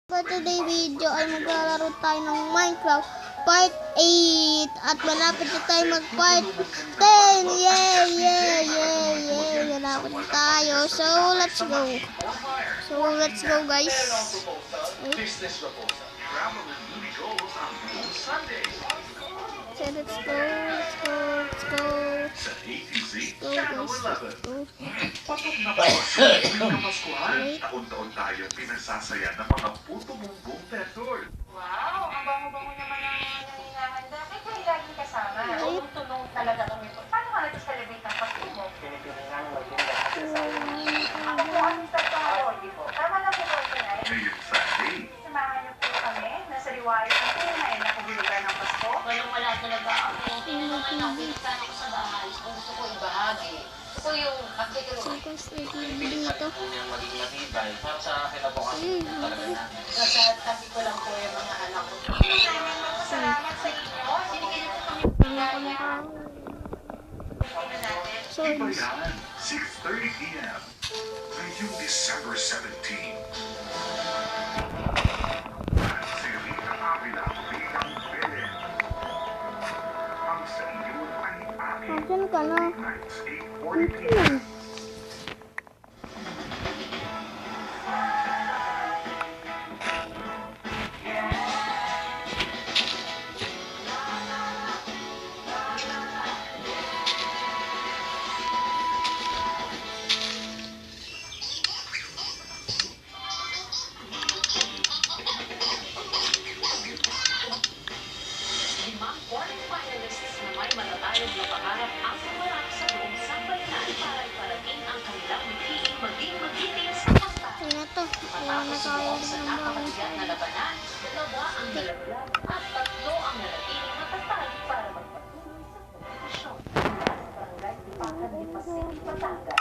For today video ay maglalaro tayo ng Minecraft Part 8 at malapit na tayo mag Part 10. Yay! Malapit na tayo. So let's go guys. So let's go guys. Pasok na ba sa kamaskuhan? Taon-taon tayong pinagsasaya ng mga puto bumbong Tetor. Wow, ang bango-bango naman ang nanginahanda. May kung laging kasama. Tunong talaga kami ito. Paano ka nag-celebrate ng Pasko mo? Pinipilingan maging lahat sa Ako po ang Mr. Pangalodi po. Tama na po po tonight. Ngayong Sunday, Samahan niyo po kami na sa liwayo ng tunay na kahulugan ng Pasko. Wala talaga ako. Hindi naman nakikita ako sa bahay. Kung gusto ko ibahagi. Gusto ko yung pagkikilo. Dito. yung maging matibay para sa kinabukasan talaga natin. Nasa tabi ko lang po yung mga anak ko. Salamat sa inyo. Sinigil po kami So iba yan, 6:30 p.m. Ngayong December 17. Sigaling ang Avila bilang Belen. Ang sa iyo ay aking Asan ka na? nights 8:40 p.m. Limang quarterfinalists na may matatayog na pangarap ang sumarap sa buong sambayanan para iparating ang kanilang pipili maging magiting sa pagtayo. Ay na to. Wala na tayo Sa ng bahay. napakabigat na labanan, 2 ang nalaglag at 3 ang nanatiling matatag para magpatuloy sa kompetisyon. Barangay Tipakan de Pasig, Batangas.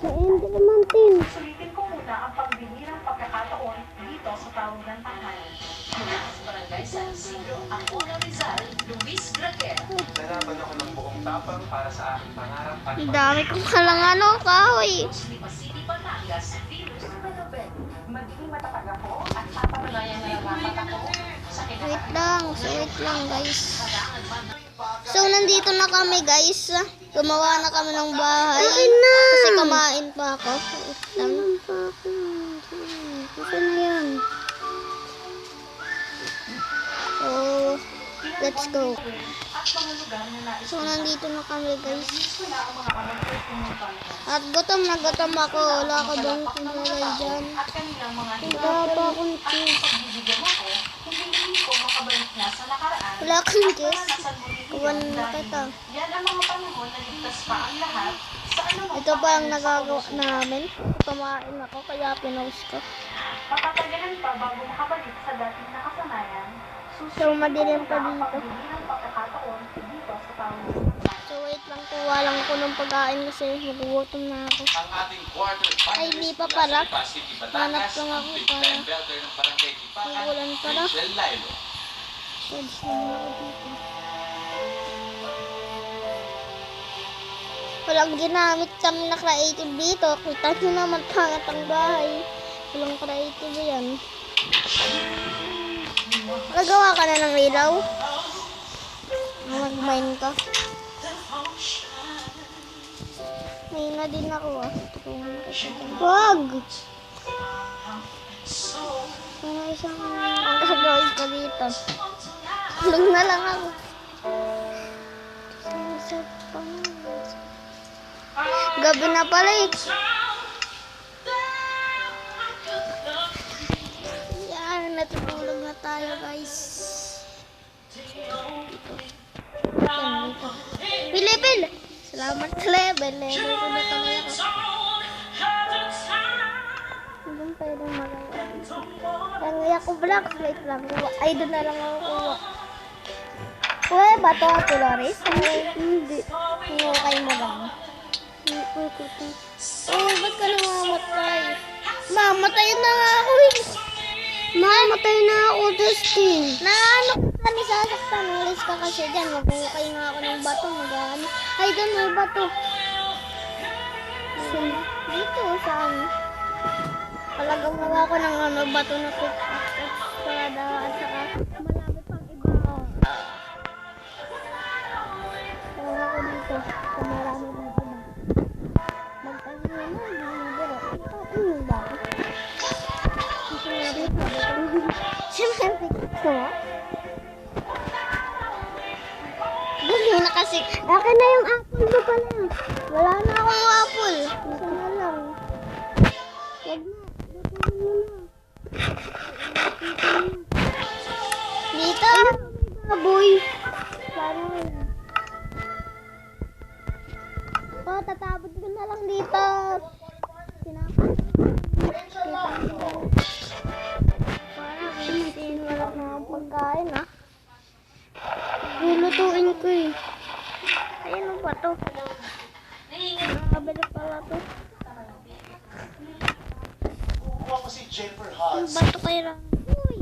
Hindi naman tin. Sulitin ko muna ang pagbihirang pagkakataon dito sa tawag ng tanghali. Mula sa Barangay San Isidro, ang unang Rizal, Luis Graquera. Lalaban ako ng buong tapang para sa aking pangarap at Ang dami kong kalangan kahoy. Lipa City, Batangas, Venus Manabel. Magiging matatag ako at papatunayan na dapat ako sa Wait lang guys. Kailangan man So nandito na kami guys. Gumawa na kami ng bahay. Kasi kumain pa ako. Wait lang. Kasi na yan. So, let's go. at mga lugar na nais So nandito na kami guys. ko na ang mga kamagpay pumuntan At gutom ako. Wala ka bang pinalay dyan? at kanilang mga Wala pa akong at cheese. pagbibigyan ako kung hindi ko makabalik na sa nakaraan Wala kang at cheese. naranasan mo rin Kuwan yun na dahil kita. yan ang mga panahon na ligtas pa ang lahat sa anumang Ito pa ang paano sa nagagawa puso. namin. Kumain ako kaya pinost ko. Patatagalan pa bago makabalik sa dating nakasanayan. So madilim pa ang dito. pagbili ng pagkakataon dito sa taong So wait lang, kuha lang ako ng pagkain kasi nagugutom na ako. ang ating quarterfinalist Ay, hindi pa pala. mula sa City, Hanap Batangas, lang ako ang big para- time belter ng Barangay Tipakan, Ulan pala. Rachel Lilo. Search lang ako dito. Walang ginamit kami na creative dito. Kita nyo naman pangat ang bahay. Walang creative yan. Nagawa ka na ng ilaw? Mag-mine ka. May na din ako ah. Wag! May isang ang gagawin ko dito. Tulog na lang ako. Gabi na pala eh. Yan, natutulog na tayo guys. Pilipil! Salamat sa level. Level ko na kami ako. Hanggang pwede magawa. Kaya ako black plate lang. Ay, doon na lang ako kuha. Uy, bato ka Dolores? Hindi. Hinukay mo lang. Oh, ba't ka namamatay? Mamatay na nga ako eh. Mamatay na ako, Dustin. Naano ka ni sasaktan? Ulis ka kasi dyan. Maghukay nga ako ng bato. Mag-ano. Ay, doon may bato. Dito, saan? Palagaw na ako ng bato na pickaxe. kalsada at saka malapit pang iba. Kaya ako dito, sa marami pang iba. Magtanong naman, bumibiro. Ito ba? Siyempre, gusto mo? Gusto na kasi. Akin na yung apple mo pala. Wala na akong apple. Isa na lang. Wag na. Lutuin mo na. Dito. May baboy. Parang. Oh, tatabot ko na lang dito. Sinapit. Parang hindi wala na akong pagkain ah. Lulutuin ko eh. Ayun ba to? Nakabili pala to. Kukuha mo si Jennifer Yung Hudson. bato kay Rang. Uy!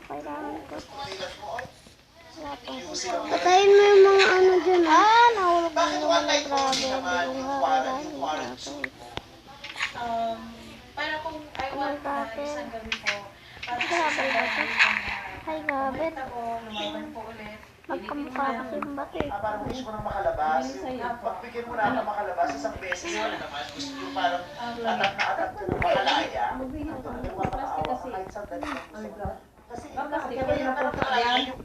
Kailangan ko. Patayin mo yung mga ano dyan. Nahulog na naman ng grabe. Hindi ko nga Pero kung I want na isang gabi po, para Grabe sa ba to? isang Ay, grabe. ako, lumaban po ulit. Magkamukha kasi yung bato eh. Parang wish mo nang makalabas. Pagbigyan mo na ka makalabas isang beses. Wala naman. Gusto mo parang atat na atat ka ng makalaya. Mapapaawa ka kahit sa ganito. Kasi iba yung nakalaya yung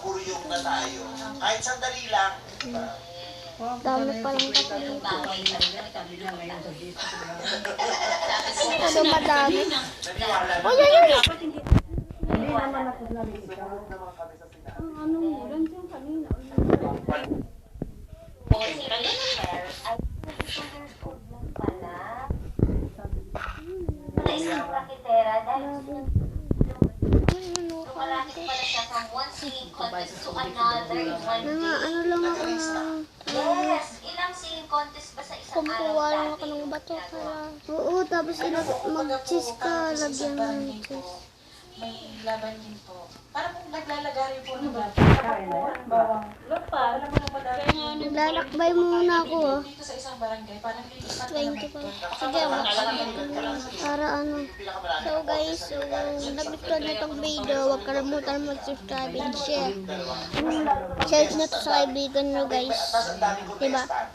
buryong na tayo. Kahit sandali lang. Dami palang bato dito. Ito madami. Naniwala na. Uy, ay, ay! Sumunod naman kami sa sinabi. Isang raketera dahil lumalaki pala siya from one singing contest to another in one Mga day. ano lang ako na Yes! Ilang singing contest ba sa isang araw kumukuha lang ako dati? ng bato kaya. Oo, tapos mag-cheese ka, lagyan mo ng cheese. May laban din po. Parang kung naglalagari po ng laban. Halimbawa, alam mo na ba dati? Naglalakbay muna ako ah. Dito sa isang barangay, parang lilipat na 20 naman pa. ito. Sige, para ano. So guys, so nagustuhan na itong video, huwag kalimutan mag-subscribe and share. Share nyo to sa kaibigan nyo guys. Tapos ang daming Diba? contestant.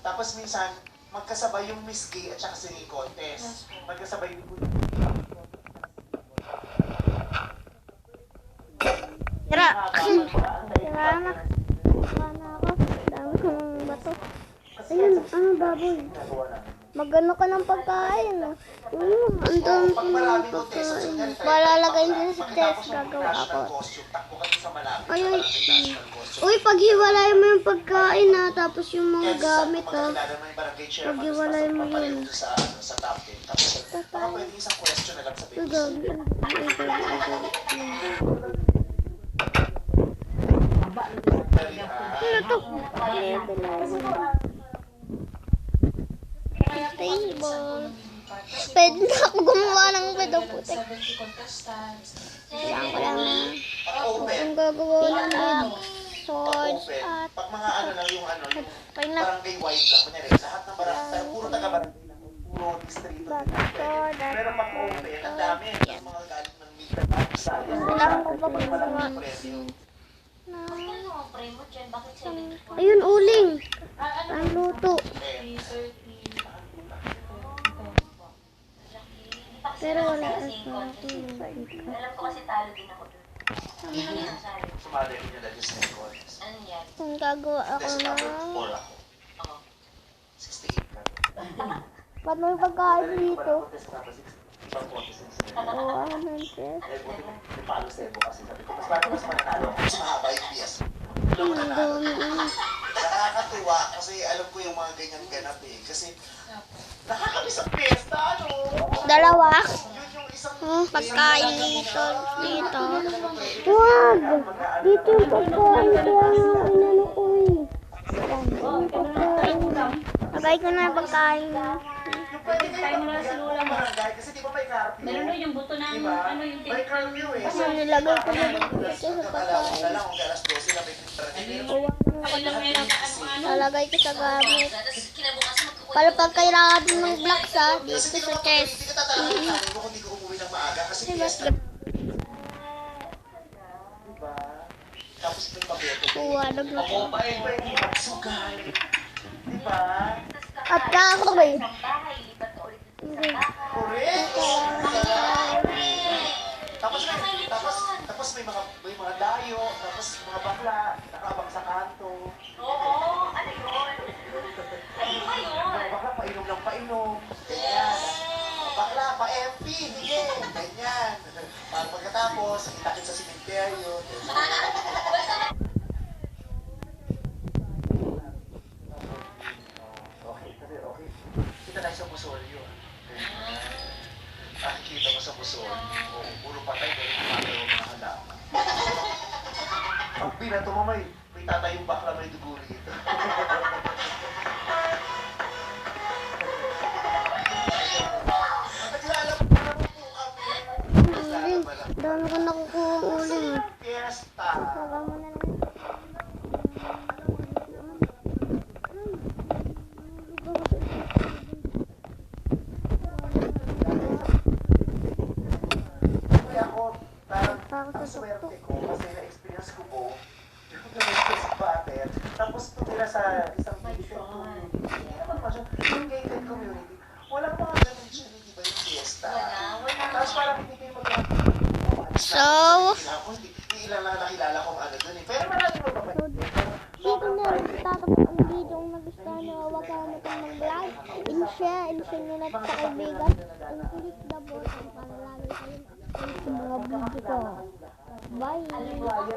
Tapos minsan, magkasabay yung Miss Gay at saka singing contest. Magkasabay yung Tara! Tara na. Tara na ako. Dami kong bato. Ayun, ano baboy? Magano ka ng pagkain. Ang dami ko ng pagkain. Palalagay din sa test, gagawa ako. Ayun. Uy, paghiwalay mo yung pagkain ha, tapos yung mga gamit ha. Paghiwalay mo yun. Sa top 10. Tapos, baka pwede isang question na lang sabihin. Ano to? Table. Pwede na ako gumawa ng pedo putik. 70 contestants. Kailangan ko lang na. Open. Ang gagawa ng swords Open. at Pag mga ano lang yung ano, yung pag na barangay wide lang. Kunyari, lahat ng barangay, pero puro taga-barangay lang. Puro distrito. sword at Pero pag open, ang dami. Yung mga galit ng media sa kailangan ko pa gumawa. Ano ang premo dyan? Bakit 70? Ayun, uling. Ang luto. Pero wala ka sa Alam ko kasi talo din ako dun. Sumali rin nila yung singing contest. Ano yan? kung gagawa ako Kasi ng number 4 ako. Oo. 68 ka. ba't may pagkain dito? Contest na ba? Ibang contest yung singing. Oo, ano yun? Eh, buti may palo sa Evo kasi sabi ko, mas bago mas mananalo ako kasi mahaba yung PS. Ang dami. Nakakatuwa kasi alam ko yung mga ganyan ganap eh. Kasi nakakamiss ang pesta, ano? Dalawa. Yun yung isang Pagkain dito. Dito. Wag! Dito yung pagkain. Kaya nga, inano ko eh. Yan, yung pagkain. Lagay ko na yung pagkain. yung Pwede kayo Tayo muna magbihan sa lula ng mo. barangay kasi di ba may curfew? Meron na yung buto ng Diba? ano yung May curfew eh. Ano, nilagay ko na Kaya dito mag-alas- sa magkakalaon pagkain. na lang kung alas 12 na may pagkain. Kuha Kapag lang meron na ano. Lalagay ko sa gamit. Para pag kailangan mo ng blocks ha, dito Kasi di sa naman chest. hindi ka tatalakay namin kung hindi ko umuwi ng maaga kasi Diba? fiesta. Diba? Tapos may pabeto. Kuha ng blocks. Mobile pa yung magsugay. Diba? At kahoy. Isang bahay, lipat ka ulit sa isang bahay. Correct! Tapos may mga dayo, tapos mga bakla, nakabang sa kanto. Oo, ano yun? Ayun ba yun? Mga bakla, painom ng painom. Ganyan. Mga bakla, pa-MP, sige. Ganyan. Para pagkatapos, itakit sa simenteryo. Okay, kasi okay. Kita tayo sa Musolyo. Nakikita mo sa Musolyo. Oo, puro patay, pero kumakaroon ng mga halaman. Ang pinato mo may tatayong bakla, may dugo rito. Nagkilala mo na po kami. Uling. Dami ko nakukuha uling. Fiesta. Saka mo na lang. Kaya ako, parang Parang ang sa swerte ko kasi na-experience ko po yung tumigil sa pater, tapos tumira sa isang gated community. Hindi naman pa siya, yung gated community, walang mga ganun siya, hindi ba yung fiesta? Wala. Tapos parang hindi kayo So, hindi ilang lang nakilala kong ano dun eh. Pero marami mo ba ba? dito na rin tatapos ang video. Kung nagustuhan nyo, huwag kalimutan mag-like, in-share nyo na sa kaibigan, and click the button para lagi kayong update sa mga video ko. Bye!